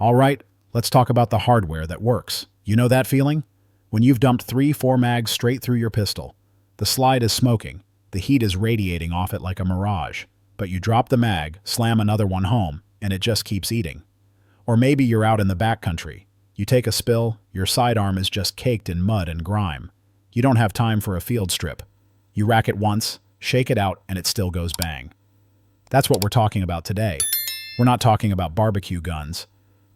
All right, let's talk about the hardware that works. You know that feeling? When you've dumped 3-4 mags straight through your pistol. The slide is smoking, the heat is radiating off it like a mirage. But you drop the mag, slam another one home, and it just keeps eating. Or maybe you're out in the backcountry. You take a spill, your sidearm is just caked in mud and grime. You don't have time for a field strip. You rack it once, shake it out, and it still goes bang. That's what we're talking about today. We're not talking about barbecue guns.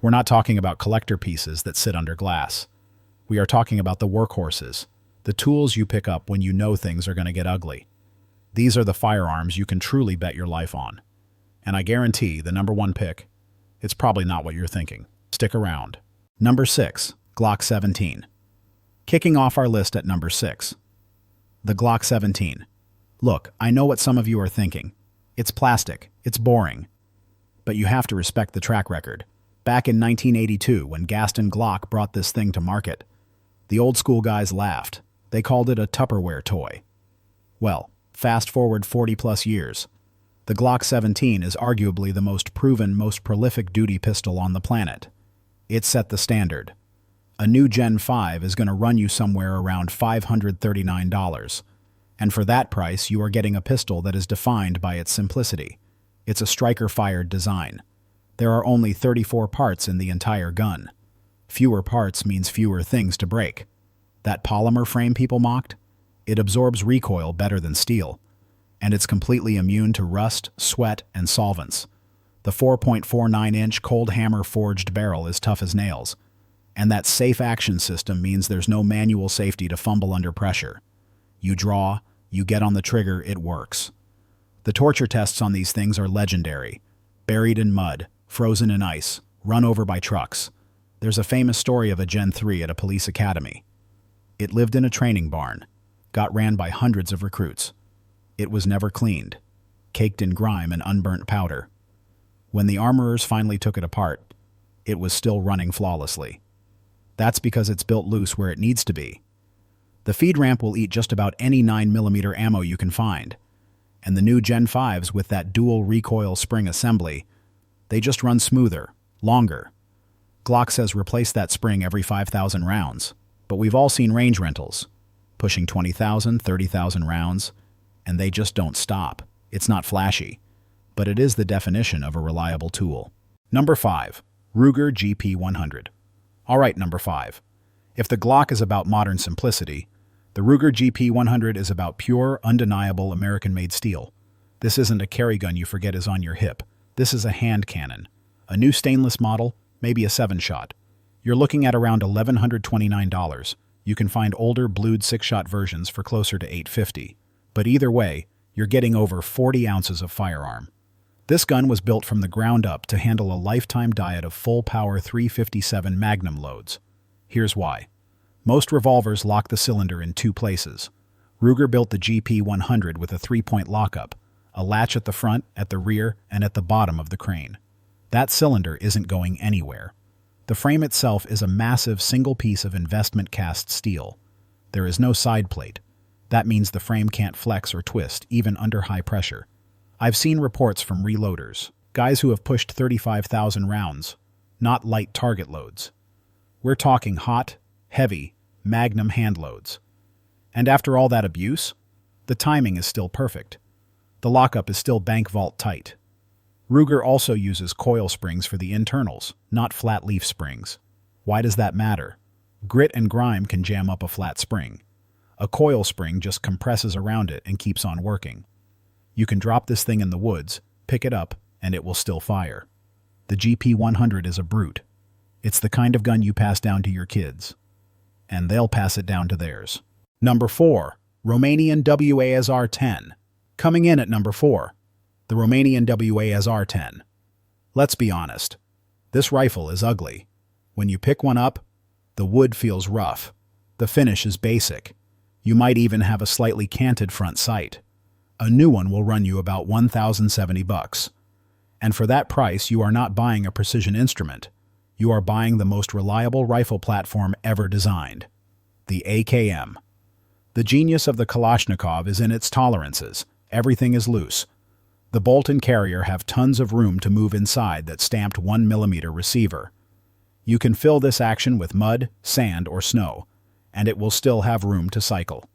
We're not talking about collector pieces that sit under glass. We are talking about the workhorses, the tools you pick up when you know things are going to get ugly. These are the firearms you can truly bet your life on. And I guarantee the number one pick, it's probably not what you're thinking. Stick around. Number 6, Glock 17. Kicking off our list at number 6. The Glock 17. Look, I know what some of you are thinking. It's plastic, it's boring. But you have to respect the track record. Back in 1982, when Gaston Glock brought this thing to market, the old school guys laughed. They called it a Tupperware toy. Well, fast forward 40 plus years. The Glock 17 is arguably the most proven, most prolific duty pistol on the planet. It set the standard. A new Gen 5 is going to run you somewhere around $539. And for that price, you are getting a pistol that is defined by its simplicity. It's a striker-fired design. There are only 34 parts in the entire gun. Fewer parts means fewer things to break. That polymer frame people mocked? It absorbs recoil better than steel. And it's completely immune to rust, sweat, and solvents. The 4.49-inch cold hammer forged barrel is tough as nails. And that safe action system means there's no manual safety to fumble under pressure. You draw, you get on the trigger, it works. The torture tests on these things are legendary. Buried in mud, frozen in ice, run over by trucks. There's a famous story of a Gen 3 at a police academy. It lived in a training barn, got ran by hundreds of recruits. It was never cleaned, caked in grime and unburnt powder. When the armorers finally took it apart, it was still running flawlessly. That's because it's built loose where it needs to be. The feed ramp will eat just about any 9mm ammo you can find. And the new Gen 5s with that dual recoil spring assembly, they just run smoother, longer. Glock says replace that spring every 5,000 rounds, but we've all seen range rentals, pushing 20,000, 30,000 rounds, and they just don't stop. It's not flashy, but it is the definition of a reliable tool. Number 5, Ruger GP100. All right, number 5. If the Glock is about modern simplicity, the Ruger GP100 is about pure, undeniable American-made steel. This isn't a carry gun you forget is on your hip. This is a hand cannon. A new stainless model, maybe a 7-shot. You're looking at around $1,129. You can find older blued 6-shot versions for closer to $850. But either way, you're getting over 40 ounces of firearm. This gun was built from the ground up to handle a lifetime diet of full-power 357 Magnum loads. Here's why. Most revolvers lock the cylinder in 2 places. Ruger built the GP100 with a 3-point lockup, a latch at the front, at the rear, and at the bottom of the crane. That cylinder isn't going anywhere. The frame itself is a massive single piece of investment cast steel. There is no side plate. That means the frame can't flex or twist, even under high pressure. I've seen reports from reloaders, guys who have pushed 35,000 rounds, not light target loads. We're talking hot, heavy, Magnum hand loads. And after all that abuse, the timing is still perfect. The lockup is still bank vault tight. Ruger also uses coil springs for the internals, not flat leaf springs. Why does that matter? Grit and grime can jam up a flat spring. A coil spring just compresses around it and keeps on working. You can drop this thing in the woods, pick it up, and it will still fire. The GP100 is a brute. It's the kind of gun you pass down to your kids. And they'll pass it down to theirs. Number 4, Romanian WASR-10. Coming in at number 4, the Romanian WASR-10. Let's be honest. This rifle is ugly. When you pick one up, the wood feels rough. The finish is basic. You might even have a slightly canted front sight. A new one will run you about $1,070. And for that price, you are not buying a precision instrument. You are buying the most reliable rifle platform ever designed. The AKM. The genius of the Kalashnikov is in its tolerances. Everything is loose. The bolt and carrier have tons of room to move inside that stamped 1mm receiver. You can fill this action with mud, sand, or snow, and it will still have room to cycle.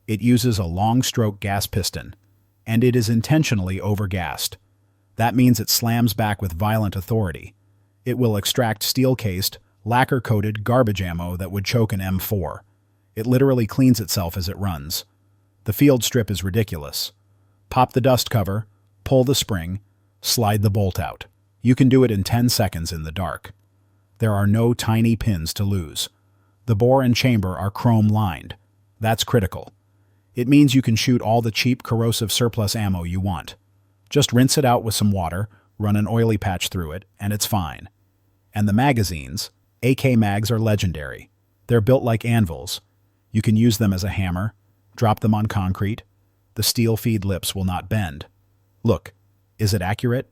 It uses a long-stroke gas piston, and it is intentionally overgassed. That means it slams back with violent authority. It will extract steel-cased, lacquer-coated garbage ammo that would choke an M4. It literally cleans itself as it runs. The field strip is ridiculous. Pop the dust cover, pull the spring, slide the bolt out. You can do it in 10 seconds in the dark. There are no tiny pins to lose. The bore and chamber are chrome-lined. That's critical. It means you can shoot all the cheap, corrosive surplus ammo you want. Just rinse it out with some water, run an oily patch through it, and it's fine. And the magazines, AK mags, are legendary. They're built like anvils. You can use them as a hammer, drop them on concrete. The steel feed lips will not bend. Look, is it accurate?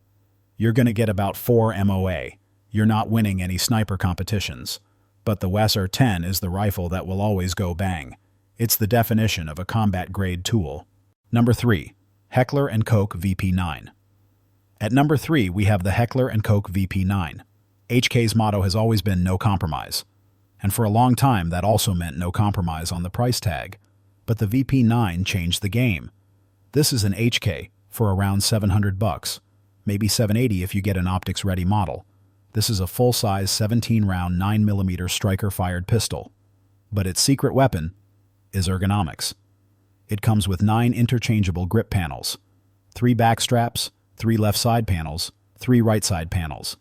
You're going to get about 4 MOA. You're not winning any sniper competitions. But the WASR-10 is the rifle that will always go bang. It's the definition of a combat-grade tool. Number 3. Heckler and Koch VP9. At number 3, we have the Heckler and Koch VP9. HK's motto has always been no compromise. And for a long time, that also meant no compromise on the price tag. But the VP9 changed the game. This is an HK for around $700, maybe $780 if you get an optics-ready model. This is a full-size 17-round 9mm striker-fired pistol. But its secret weapon is ergonomics. It comes with 9 interchangeable grip panels, 3 back straps, 3 left side panels, 3 right side panels.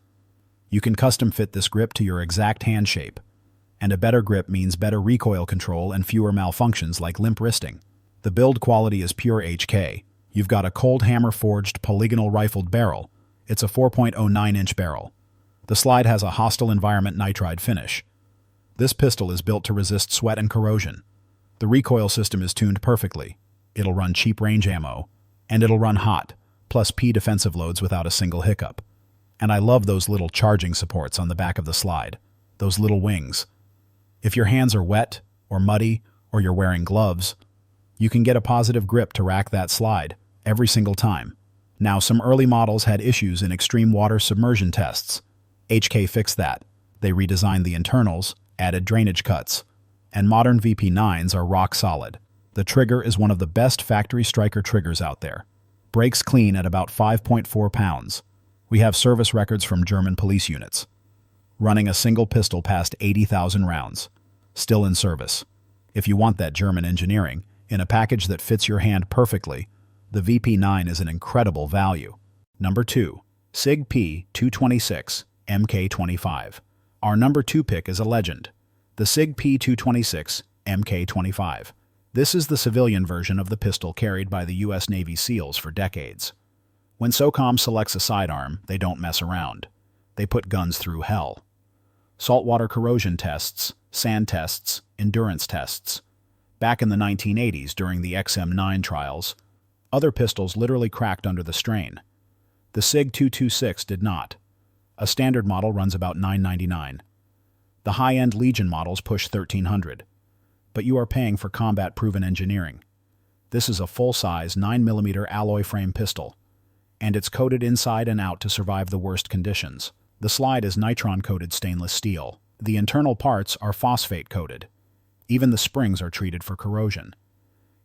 You can custom fit this grip to your exact hand shape. And a better grip means better recoil control and fewer malfunctions like limp wristing. The build quality is pure HK. You've got a cold hammer-forged polygonal rifled barrel. It's a 4.09-inch barrel. The slide has a hostile environment nitride finish. This pistol is built to resist sweat and corrosion. The recoil system is tuned perfectly. It'll run cheap range ammo, and it'll run hot, plus P defensive loads without a single hiccup. And I love those little charging supports on the back of the slide, those little wings. If your hands are wet, or muddy, or you're wearing gloves, you can get a positive grip to rack that slide every single time. Now, some early models had issues in extreme water submersion tests. HK fixed that. They redesigned the internals, added drainage cuts, and modern VP9s are rock solid. The trigger is one of the best factory striker triggers out there. Breaks clean at about 5.4 pounds. We have service records from German police units. Running a single pistol past 80,000 rounds. Still in service. If you want that German engineering, in a package that fits your hand perfectly, the VP9 is an incredible value. Number 2. SIG P226 MK25. Our number 2 pick is a legend. The SIG P226 MK25. This is the civilian version of the pistol carried by the U.S. Navy SEALs for decades. When SOCOM selects a sidearm, they don't mess around. They put guns through hell. Saltwater corrosion tests, sand tests, endurance tests. Back in the 1980s, during the XM9 trials, other pistols literally cracked under the strain. The SIG 226 did not. A standard model runs about $999. The high-end Legion models push $1,300. But you are paying for combat-proven engineering. This is a full-size 9mm alloy frame pistol, and it's coated inside and out to survive the worst conditions. The slide is nitron-coated stainless steel. The internal parts are phosphate-coated. Even the springs are treated for corrosion.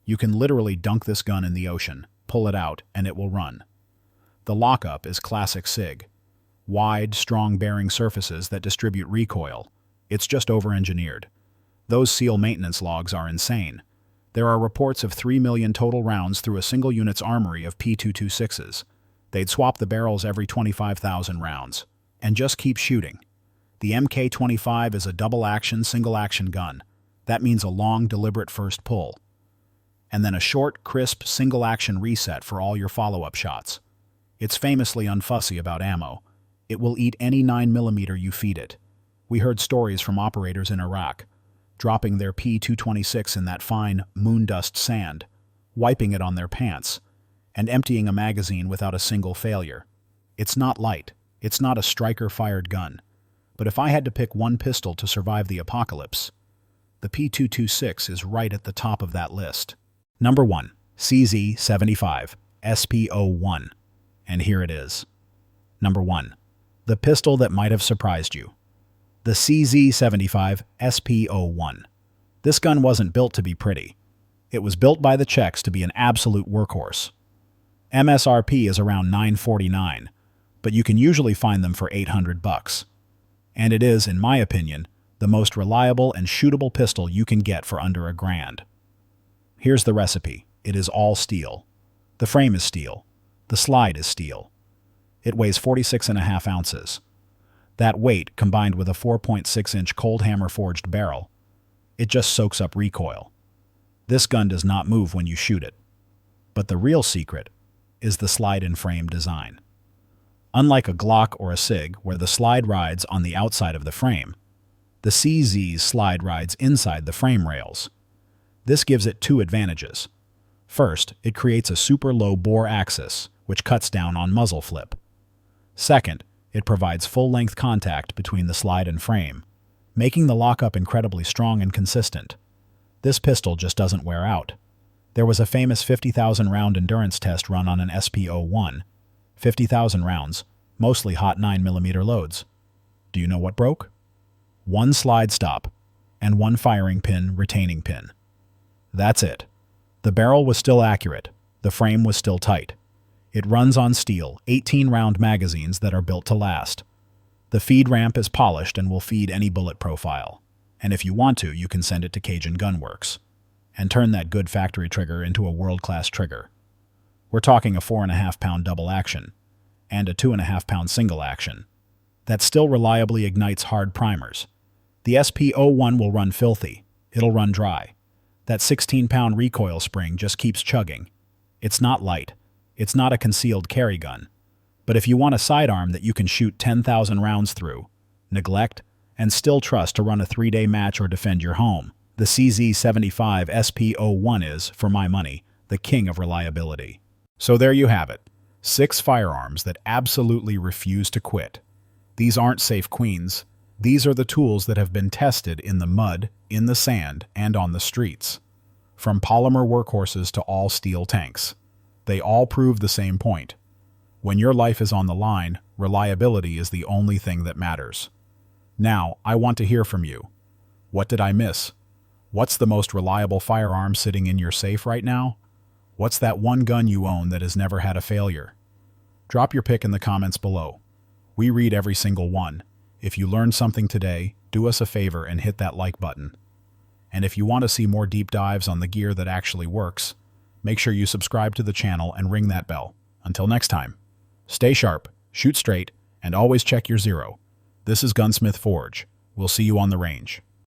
You can literally dunk this gun in the ocean, pull it out, and it will run. The lockup is classic SIG. Wide, strong bearing surfaces that distribute recoil. It's just over-engineered. Those SEAL maintenance logs are insane. There are reports of 3 million total rounds through a single unit's armory of P226s. They'd swap the barrels every 25,000 rounds. And just keep shooting. The MK25 is a double-action, single-action gun. That means a long, deliberate first pull. And then a short, crisp, single-action reset for all your follow-up shots. It's famously unfussy about ammo. It will eat any 9mm you feed it. We heard stories from operators in Iraq, dropping their P226 in that fine moon dust sand, wiping it on their pants, and emptying a magazine without a single failure. It's not light. It's not a striker-fired gun. But if I had to pick one pistol to survive the apocalypse, the P226 is right at the top of that list. Number 1. CZ75 SP01. And here it is. Number 1. The pistol that might have surprised you. The CZ75 SP01. This gun wasn't built to be pretty. It was built by the Czechs to be an absolute workhorse. MSRP is around $949, but you can usually find them for $800. And it is, in my opinion, the most reliable and shootable pistol you can get for under $1,000. Here's the recipe. It is all steel. The frame is steel. The slide is steel. It weighs 46.5 ounces. That weight, combined with a 4.6-inch cold hammer forged barrel, it just soaks up recoil. This gun does not move when you shoot it. But the real secret is the slide-in-frame design. Unlike a Glock or a SIG, where the slide rides on the outside of the frame, the CZ's slide rides inside the frame rails. This gives it two advantages. First, it creates a super low bore axis, which cuts down on muzzle flip. Second, it provides full-length contact between the slide and frame, making the lockup incredibly strong and consistent. This pistol just doesn't wear out. There was a famous 50,000 round endurance test run on an SP01. 50,000 rounds, mostly hot 9mm loads. Do you know what broke? One slide stop and one firing pin retaining pin. That's it. The barrel was still accurate. The frame was still tight. It runs on steel, 18-round magazines that are built to last. The feed ramp is polished and will feed any bullet profile. And if you want to, you can send it to Cajun Gunworks and turn that good factory trigger into a world-class trigger. We're talking a 4.5-pound double action and a 2.5-pound single action that still reliably ignites hard primers. The SP01 will run filthy. It'll run dry. That 16-pound recoil spring just keeps chugging. It's not light. It's not a concealed carry gun. But if you want a sidearm that you can shoot 10,000 rounds through, neglect, and still trust to run a 3-day match or defend your home, the CZ75 SP01 is, for my money, the king of reliability. So there you have it. 6 firearms that absolutely refuse to quit. These aren't safe queens. These are the tools that have been tested in the mud, in the sand, and on the streets. From polymer workhorses to all-steel tanks. They all prove the same point. When your life is on the line, reliability is the only thing that matters. Now, I want to hear from you. What did I miss? What's the most reliable firearm sitting in your safe right now? What's that one gun you own that has never had a failure? Drop your pick in the comments below. We read every single one. If you learned something today, do us a favor and hit that like button. And if you want to see more deep dives on the gear that actually works, make sure you subscribe to the channel and ring that bell. Until next time, stay sharp, shoot straight, and always check your zero. This is Gunsmith Forge. We'll see you on the range.